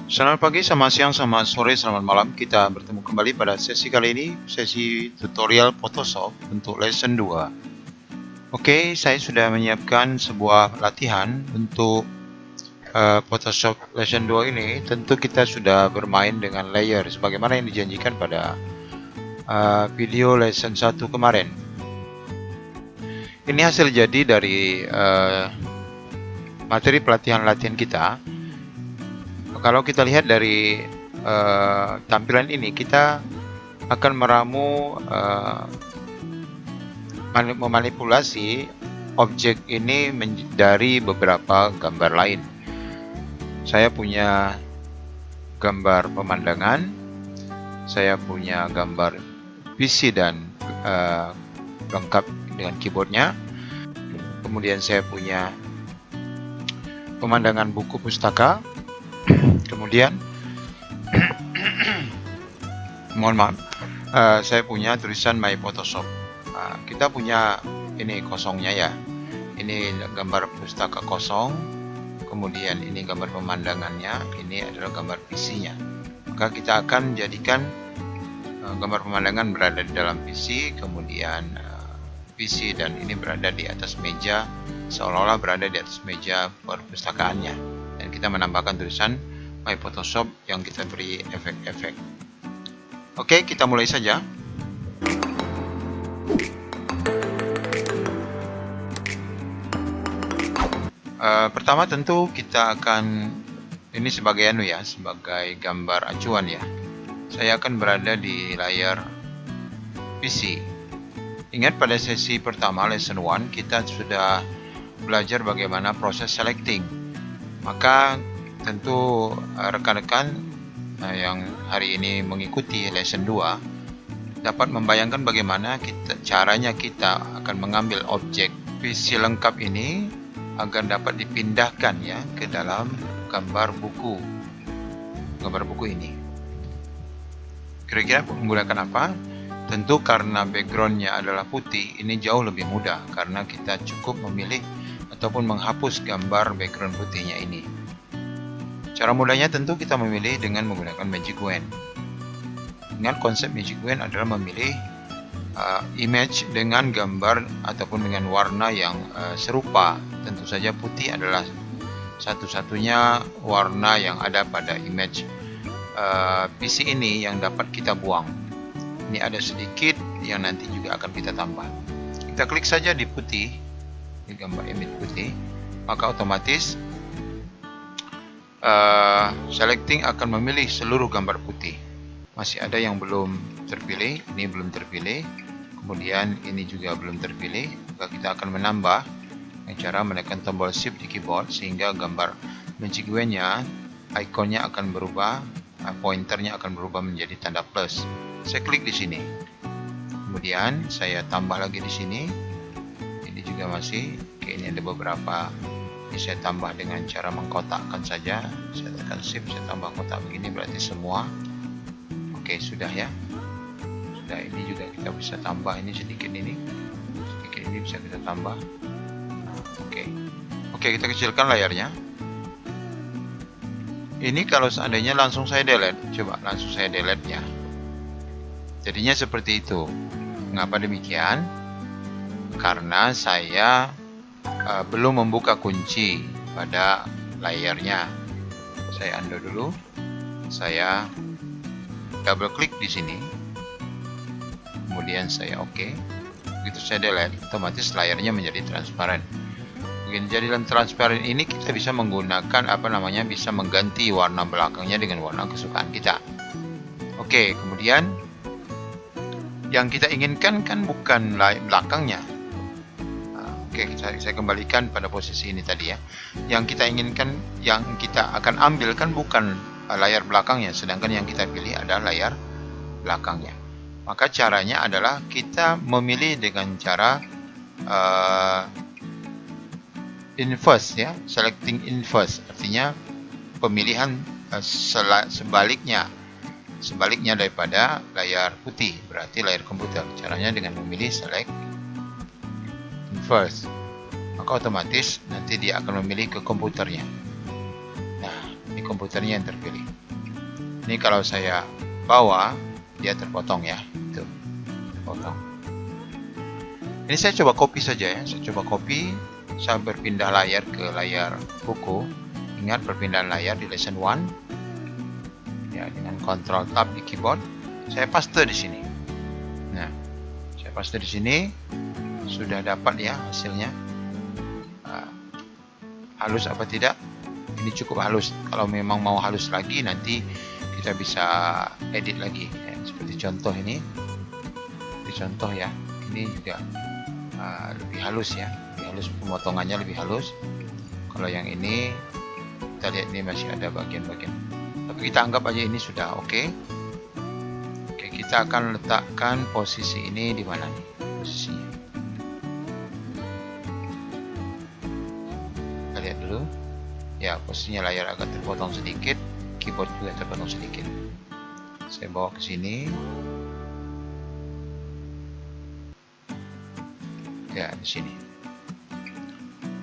Selamat pagi, selamat siang, selamat sore, selamat malam. Kita bertemu kembali pada sesi kali ini, sesi tutorial Photoshop untuk lesson 2. Oke, saya sudah menyiapkan sebuah latihan untuk Photoshop lesson 2 ini. Tentu kita sudah bermain dengan layer sebagaimana yang dijanjikan pada video lesson 1 kemarin. Ini hasil jadi dari materi pelatihan-latihan kita. Kalau kita lihat dari tampilan ini, kita akan meramu memanipulasi objek ini dari beberapa gambar lain. Saya punya gambar pemandangan, saya punya gambar PC dan lengkap dengan keyboardnya. Kemudian saya punya pemandangan buku pustaka. Kemudian mohon maaf, saya punya tulisan My Photoshop. Kita punya ini kosongnya ya, ini gambar pustaka kosong, kemudian ini gambar pemandangannya, ini adalah gambar PC-nya. Maka kita akan jadikan gambar pemandangan berada di dalam PC, kemudian PC dan ini berada di atas meja, seolah-olah berada di atas meja perpustakaannya, dan kita menambahkan tulisan My Photoshop yang kita beri efek-efek. Oke, kita mulai saja. Pertama tentu kita akan ini sebagai sebagai gambar acuan ya. Saya akan berada di layar PC. Ingat pada sesi pertama lesson 1 kita sudah belajar bagaimana proses selecting. Maka tentu rekan-rekan yang hari ini mengikuti lesson 2 dapat membayangkan bagaimana caranya kita akan mengambil objek PC lengkap ini agar dapat dipindahkan ya ke dalam gambar buku ini. Kira-kira menggunakan apa? Tentu karena backgroundnya adalah putih, ini jauh lebih mudah karena kita cukup memilih ataupun menghapus gambar background putihnya ini. Cara mudahnya tentu kita memilih dengan menggunakan Magic Wand. Ingat, konsep Magic Wand adalah memilih image dengan gambar ataupun dengan warna yang serupa. Tentu saja putih adalah satu-satunya warna yang ada pada image PC ini yang dapat kita buang. Ini ada sedikit yang nanti juga akan kita tambah. Kita klik saja di putih, di gambar image putih, maka otomatis selecting akan memilih seluruh gambar putih. Masih ada yang belum terpilih, ini belum terpilih, kemudian ini juga belum terpilih. Maka kita akan menambah dengan cara menekan tombol shift di keyboard sehingga gambar Magic Wand-nya, ikonnya akan berubah, pointernya akan berubah menjadi tanda plus. Saya klik di sini, kemudian saya tambah lagi di sini. Ini juga masih, ini ada beberapa. Ini saya tambah dengan cara mengkotakkan saja. Saya tekan shift, saya tambah kotak begini, berarti semua. Oke, sudah ya. Sudah, ini juga kita bisa tambah ini sedikit ini bisa kita tambah. Oke, kita kecilkan layarnya. Ini kalau seandainya langsung saya delete, coba langsung saya delete ya. Jadinya seperti itu. Mengapa demikian? Karena saya belum membuka kunci pada layarnya. Saya undo dulu. Saya double klik di sini. Kemudian saya oke. Begitu saya delete, otomatis layarnya menjadi transparan. Begini, jadi dalam transparan ini kita bisa menggunakan bisa mengganti warna belakangnya dengan warna kesukaan kita. Oke, kemudian yang kita inginkan kan bukan belakangnya. Oke, saya kembalikan pada posisi ini tadi ya. Yang kita inginkan, yang kita akan ambil kan bukan layar belakangnya, sedangkan yang kita pilih adalah layar belakangnya. Maka caranya adalah kita memilih dengan cara inverse ya, selecting inverse, artinya pemilihan sebaliknya daripada layar putih, berarti layar komputer. Caranya dengan memilih select inverse, maka otomatis nanti dia akan memilih ke komputernya. Nah, ini komputernya yang terpilih. Ini kalau saya bawa, dia terpotong ya, itu terpotong. Ini saya coba copy saja ya, saya coba copy, saya berpindah layar ke layar buku. Ingat perpindahan layar di lesson 1 ya, dengan Ctrl Tab di keyboard. Saya paste di sini. Nah, saya paste di sini, sudah dapat ya hasilnya. Halus apa tidak? Ini cukup halus. Kalau memang mau halus lagi, nanti kita bisa edit lagi ya, seperti contoh ini. Seperti contoh ya, ini juga lebih halus ya, lebih halus, pemotongannya lebih halus. Kalau yang ini kita lihat ini masih ada bagian-bagian, tapi kita anggap aja ini sudah oke. Oke, kita akan letakkan posisi ini di mana nih posisinya. Kita lihat dulu ya, posisinya layar agak terpotong sedikit, keyboard juga terpotong sedikit. Saya bawa ke sini ya, di sini.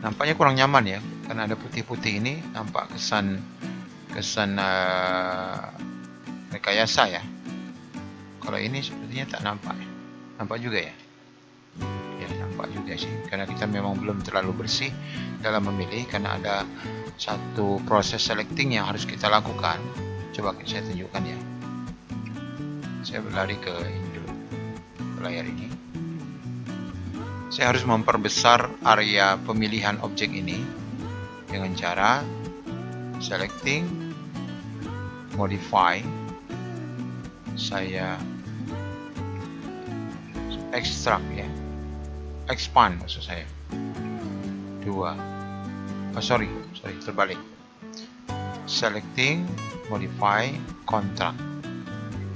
Nampaknya kurang nyaman ya, karena ada putih-putih ini, nampak kesan rekayasa ya. Kalau ini sepertinya tak nampak ya. Nampak juga ya. Ya, nampak juga sih, karena kita memang belum terlalu bersih dalam memilih, karena ada satu proses selecting yang harus kita lakukan. Coba saya tunjukkan ya. Saya berlari ke ini dulu, ke layar ini. Saya harus memperbesar area pemilihan objek ini dengan cara selecting, modify. Saya extract ya, expand maksud saya. Sorry, terbalik. Selecting, modify, contract.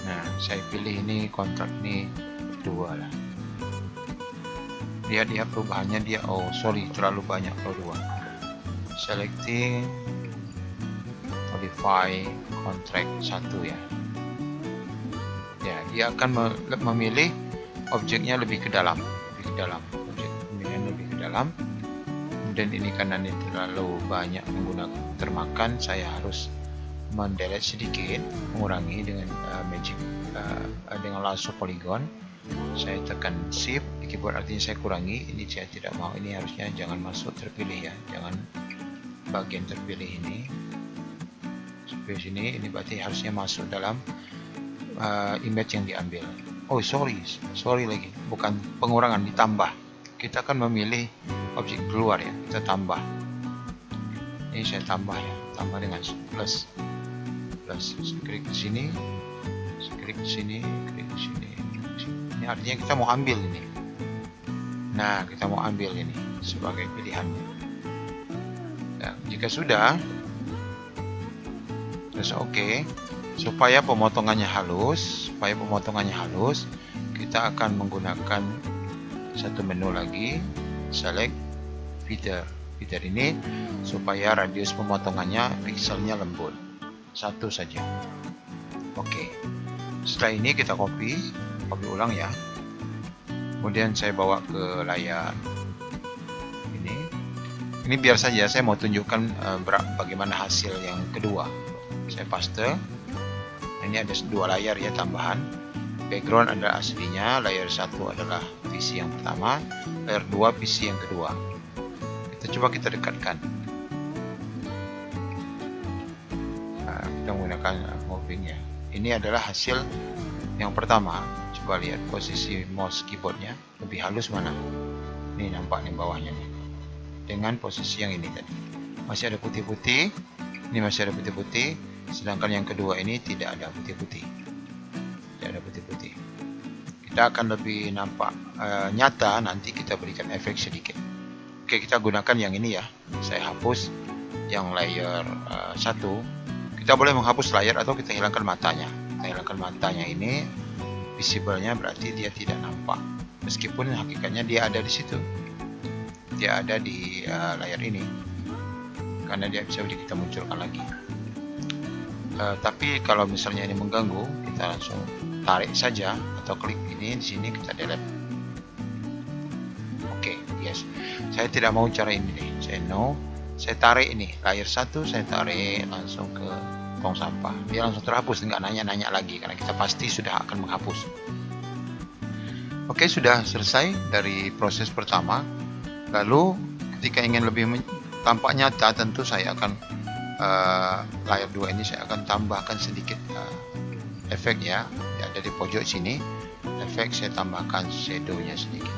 Nah, saya pilih ini contract ini 2 lah. Lihat ya perubahannya dia, terlalu banyak kalau 2. Selecting, modify, contract 1 ya. Ya, dia akan memilih objeknya lebih ke dalam, objek pemilihan lebih ke dalam. Dan ini karena ini terlalu banyak menggunakan termakan, saya harus mendelete sedikit, mengurangi dengan magic dengan lasso polygon. Saya tekan shift di keyboard, artinya saya kurangi. Ini saya tidak mau, ini harusnya jangan masuk terpilih ya, jangan bagian terpilih ini seperti sini. Ini berarti harusnya masuk dalam image yang diambil. Sorry lagi, bukan pengurangan, ditambah. Kita akan memilih objek keluar ya, kita tambah. Ini saya tambah ya, tambah dengan plus. Klik di sini, klik di sini. Ini artinya kita mau ambil ini. Nah, kita mau ambil ini sebagai pilihannya. Nah, jika sudah, terus oke. Supaya pemotongannya halus, kita akan menggunakan satu menu lagi, select feather. Feather ini supaya radius pemotongannya, pikselnya lembut, 1 saja. Oke. Setelah ini kita copy ulang ya. Kemudian saya bawa ke layar ini. Ini biar saja, saya mau tunjukkan bagaimana hasil yang kedua. Saya paste. Ini ada 2 layar ya tambahan. Background adalah aslinya, layar 1 adalah visi yang pertama, layar 2 visi yang kedua. Kita dekatkan. Nah, kita menggunakan moving ya. Ini adalah hasil yang pertama. Coba lihat posisi mouse keyboardnya, lebih halus mana? Ini nampak nih bawahnya nih. Dengan posisi yang ini tadi. Masih ada putih-putih. Ini masih ada putih-putih. Sedangkan yang kedua ini tidak ada putih-putih. Kita akan lebih nampak nyata nanti kita berikan efek sedikit. Oke, kita gunakan yang ini ya. Saya hapus yang layer 1. Kita boleh menghapus layar atau kita hilangkan matanya. Kita hilangkan matanya ini, visible-nya berarti dia tidak nampak. Meskipun hakikatnya dia ada di situ. Dia ada di layar ini. Karena dia bisa kita munculkan lagi. Tapi kalau misalnya ini mengganggu, kita langsung tarik saja atau klik ini di sini, kita delete. Oke, yes. Saya tidak mau cara ini deh. Saya tarik ini layar 1, saya tarik langsung ke tong sampah. Dia langsung terhapus, nggak nanya-nanya lagi karena kita pasti sudah akan menghapus. Oke, sudah selesai dari proses pertama. Lalu ketika ingin lebih tampak nyata, tentu saya akan layar 2 ini saya akan tambahkan sedikit efek ya. Ada di pojok sini. Efek saya tambahkan shadow-nya sedikit.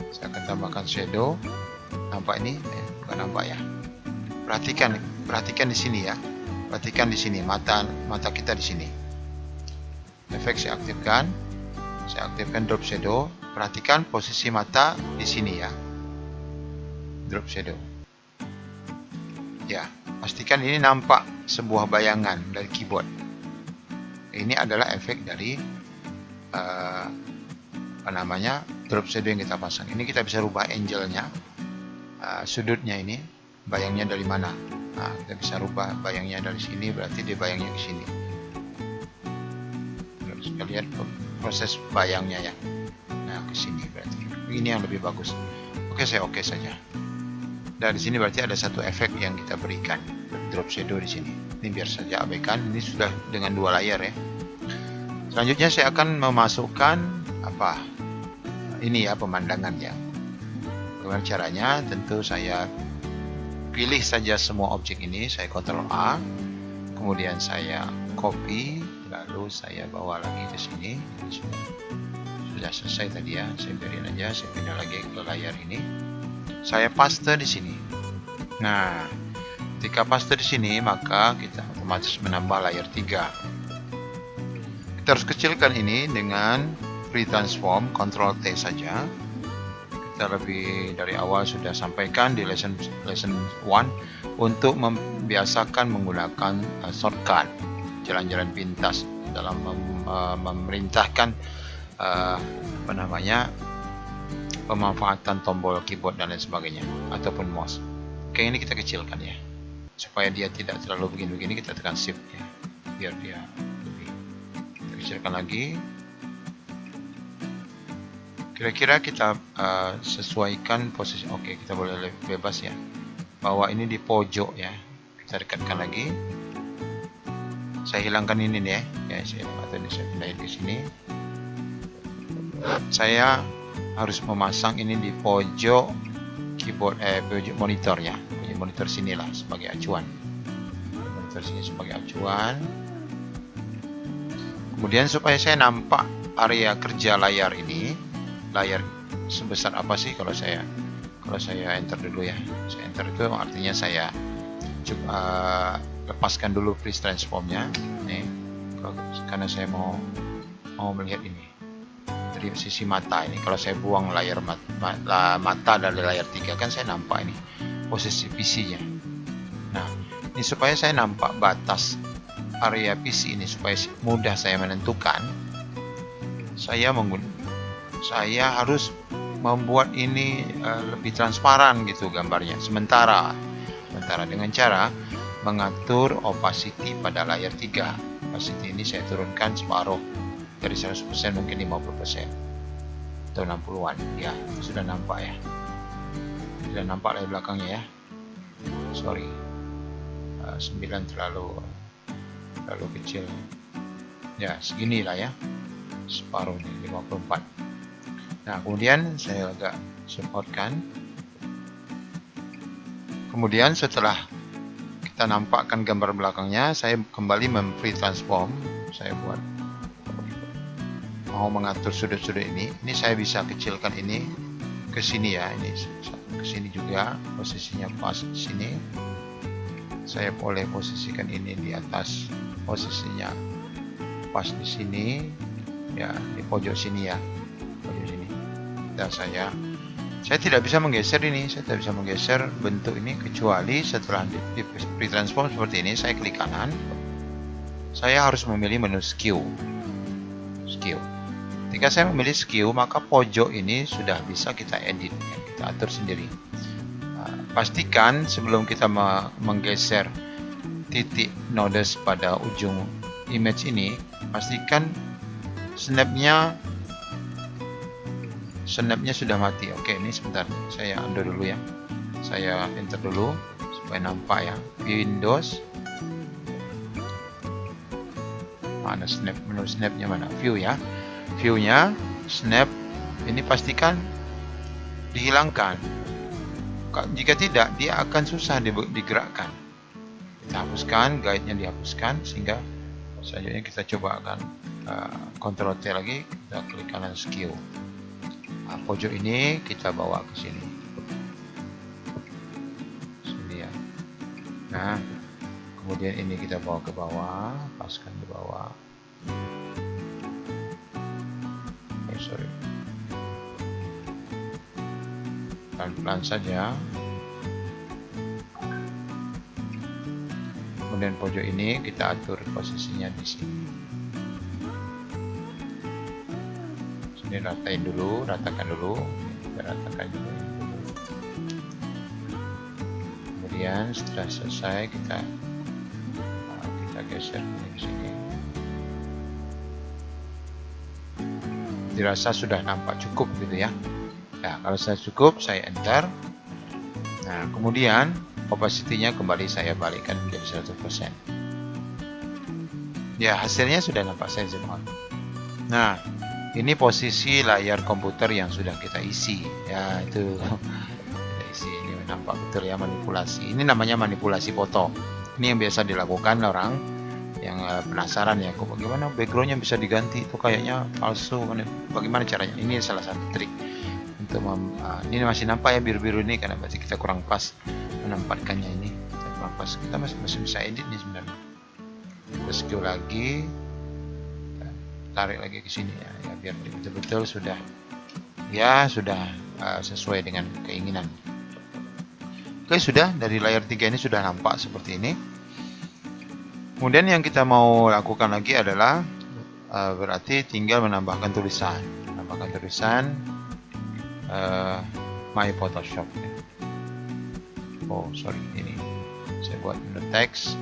Saya akan tambahkan shadow. Nampak ini? Bukan nampak ya. Perhatikan di sini ya. Perhatikan di sini mata kita di sini. Efek saya aktifkan. Saya aktifkan drop shadow. Perhatikan posisi mata di sini ya. Drop shadow. Ya, pastikan ini nampak sebuah bayangan dari keyboard. Ini adalah efek dari drop shadow yang kita pasang. Ini kita bisa rubah angle-nya, sudutnya ini, bayangnya dari mana. Nah, kita bisa rubah bayangnya dari sini, berarti dia bayangnya ke sini. Kita lihat proses bayangnya ya. Nah, ke sini berarti. Ini yang lebih bagus. Oke, saya oke saja. Dari sini berarti ada satu efek yang kita berikan, drop shadow di sini. Ini biar saja abaikan. Ini sudah dengan 2 layar ya. Selanjutnya saya akan memasukkan ini ya, pemandangan ya. Bagaimana caranya? Tentu saya pilih saja semua objek ini, saya Ctrl A, kemudian saya copy, lalu saya bawa lagi ke sini. Sudah selesai tadi ya. Saya biarin aja, saya pindah lagi ke layar ini. Saya paste di sini. Nah, ketika paste di sini, maka kita otomatis menambah layar 3. Kita harus kecilkan ini dengan free transform, Ctrl T saja. Kita lebih dari awal sudah sampaikan di lesson 1 untuk membiasakan menggunakan shortcut, jalan-jalan pintas dalam memerintahkan pemanfaatan tombol keyboard dan lain sebagainya, ataupun mouse. Oke, ini kita kecilkan ya, supaya dia tidak terlalu begini-begini. Kita tekan shift ya, biar dia lebih. Kita kecilkan lagi. Kira-kira kita sesuaikan posisi. Oke, kita boleh bebas ya, bahwa ini di pojok ya. Kita dekatkan lagi. Saya hilangkan ini nih ya, saya pindahin ke sini. Saya harus memasang ini di pojok keyboard, pojok monitornya, monitor sinilah sebagai acuan. Monitor sini sebagai acuan. Kemudian supaya saya nampak area kerja layar ini, layar sebesar apa sih kalau saya enter dulu ya. Saya enter itu artinya saya coba lepaskan dulu free transformnya nih, karena saya mau melihat ini dari sisi mata ini. Kalau saya buang layar mata dari layar 3, kan saya nampak ini posisi PC-nya. Nah, ini supaya saya nampak batas area PC ini, supaya mudah saya menentukan, saya harus membuat ini lebih transparan gitu gambarnya. Sementara dengan cara mengatur opacity pada layar 3. Opacity ini saya turunkan separuh, dari 100% mungkin 50% atau 60-an ya. Sudah nampak ya, sudah nampak layar belakangnya ya. Sorry, 9 terlalu kecil ya, segini lah ya, separuh nih, 54. Nah, kemudian saya agak supportkan. Kemudian setelah kita nampakkan gambar belakangnya, saya kembali free transform. Saya mau mengatur sudut-sudut ini saya bisa kecilkan ini ke sini ya, ini ke sini juga, posisinya pas di sini. Saya boleh posisikan ini di atas, posisinya pas di sini ya, di pojok sini ya, pojok sini. Dan saya tidak bisa menggeser ini, saya tidak bisa menggeser bentuk ini kecuali setelah di free transform seperti ini. Saya klik kanan, saya harus memilih menu skew. Ketika saya memilih skew, maka pojok ini sudah bisa kita edit ya, kita atur sendiri. Pastikan sebelum kita menggeser titik nodes pada ujung image ini, pastikan snapnya sudah mati. Oke, ini sebentar, saya undo dulu ya, saya enter dulu supaya nampak ya. Windows Mana snap? Menu snapnya mana? View ya. View-nya snap ini pastikan dihilangkan. Jika tidak, dia akan susah digerakkan. Kita hapuskan, guide-nya dihapuskan, sehingga selanjutnya kita coba akan Ctrl T lagi, kita klik kanan skew. Nah, pojok ini kita bawa ke sini. Sini ya. Nah, kemudian ini kita bawa ke bawah, paskan ke bawah. Sorry. Pelan-pelan saja. Kemudian pojok ini kita atur posisinya di sini. Sini ratain dulu, ratakan dulu, kita ratakan juga dulu. Kemudian setelah selesai kita geser ke sini. Dirasa sudah nampak cukup gitu ya. Nah, kalau sudah cukup, saya enter. Nah, kemudian opacity-nya kembali saya balikkan menjadi 100%. Ya, hasilnya sudah nampak saya zoom out. Nah, ini posisi layar komputer yang sudah kita isi. Ya, itu kita isi. Ini nampak betul ya, manipulasi. Ini namanya manipulasi foto. Ini yang biasa dilakukan orang yang penasaran ya, kok bagaimana backgroundnya bisa diganti, itu kayaknya palsu, bagaimana caranya. Ini salah satu trik untuk ini masih nampak ya biru-biru ini karena berarti kita kurang pas menempatkannya. Ini kita kurang pas, kita masih bisa edit nih sebenarnya. Kita skew lagi, kita tarik lagi ke sini ya, biar betul-betul sudah sesuai dengan keinginan. Oke, sudah dari layar 3 ini sudah nampak seperti ini. Kemudian yang kita mau lakukan lagi adalah berarti tinggal menambahkan tulisan. My Photoshop. Oh sorry, ini saya buat menu teks.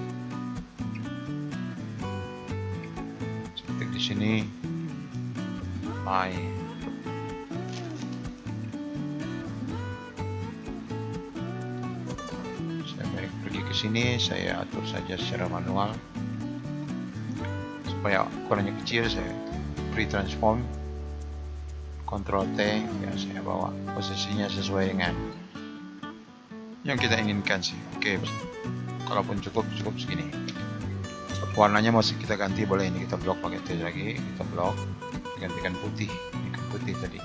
Ketik di sini My. Saya pergi ke sini, saya atur saja secara manual supaya ukurannya kecil. Saya free transform, Ctrl T, ya saya bawa posisinya sesuai dengan yang kita inginkan sih. Oke, kalaupun cukup segini. Warnanya masih kita ganti, boleh ini kita blok pakai T lagi, kita blok, gantikan putih, ini kan putih tadi.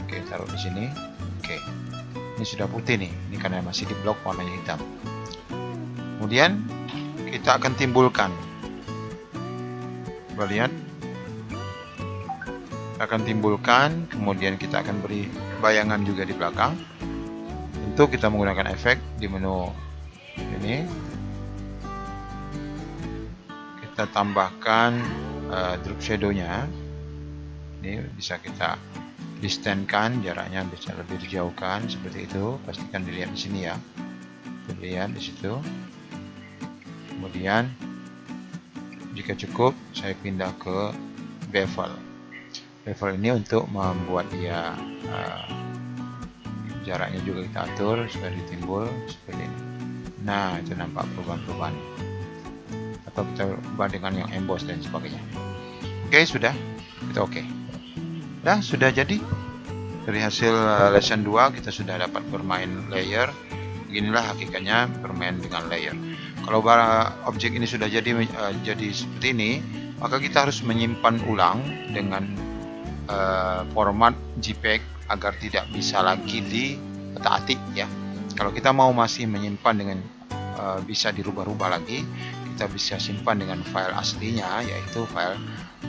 Oke, taruh di sini. Oke, ini sudah putih nih, ini karena masih di blok warnanya hitam. Kemudian kita akan timbulkan, coba lihat, akan timbulkan, kemudian kita akan beri bayangan juga di belakang. Tentu kita menggunakan efek di menu ini. Kita tambahkan drop shadow-nya. Ini bisa kita distance-kan, jaraknya bisa lebih dijauhkan seperti itu. Pastikan dilihat di sini ya. Dilihat di situ. Kemudian jika cukup, saya pindah ke bevel. Bevel ini untuk membuat dia jaraknya juga kita atur supaya ditimbul seperti ini. Nah, itu nampak perubahan-perubahan. Atau kita ubah dengan yang emboss dan sebagainya. Oke, sudah. Kita oke. Nah, sudah jadi. Dari hasil lesson 2 kita sudah dapat bermain layer. Beginilah hakikatnya bermain dengan layer. Kalau objek ini sudah jadi seperti ini, maka kita harus menyimpan ulang dengan format JPEG agar tidak bisa lagi diotak-atik ya. Kalau kita mau masih menyimpan dengan bisa dirubah-rubah lagi, kita bisa simpan dengan file aslinya, yaitu file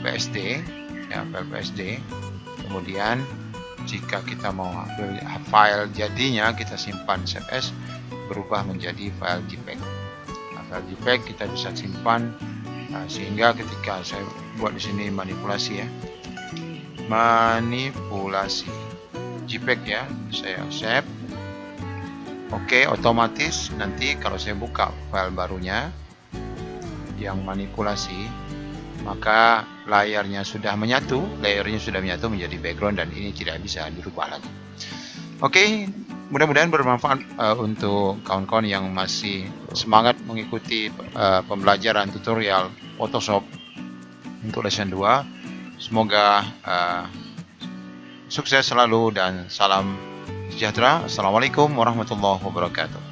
PSD ya, file PSD. Kemudian jika kita mau ambil file jadinya, kita simpan save as, berubah menjadi file JPEG. Nah, file JPEG kita bisa simpan sehingga ketika saya buat di sini manipulasi ya, manipulasi JPEG ya, saya save. Oke, otomatis nanti kalau saya buka file barunya yang manipulasi, maka layarnya sudah menyatu, menjadi background dan ini tidak bisa dirubah lagi. Oke, mudah-mudahan bermanfaat untuk kawan-kawan yang masih semangat mengikuti pembelajaran tutorial Photoshop untuk lesson 2. Semoga sukses selalu dan salam sejahtera. Assalamualaikum warahmatullahi wabarakatuh.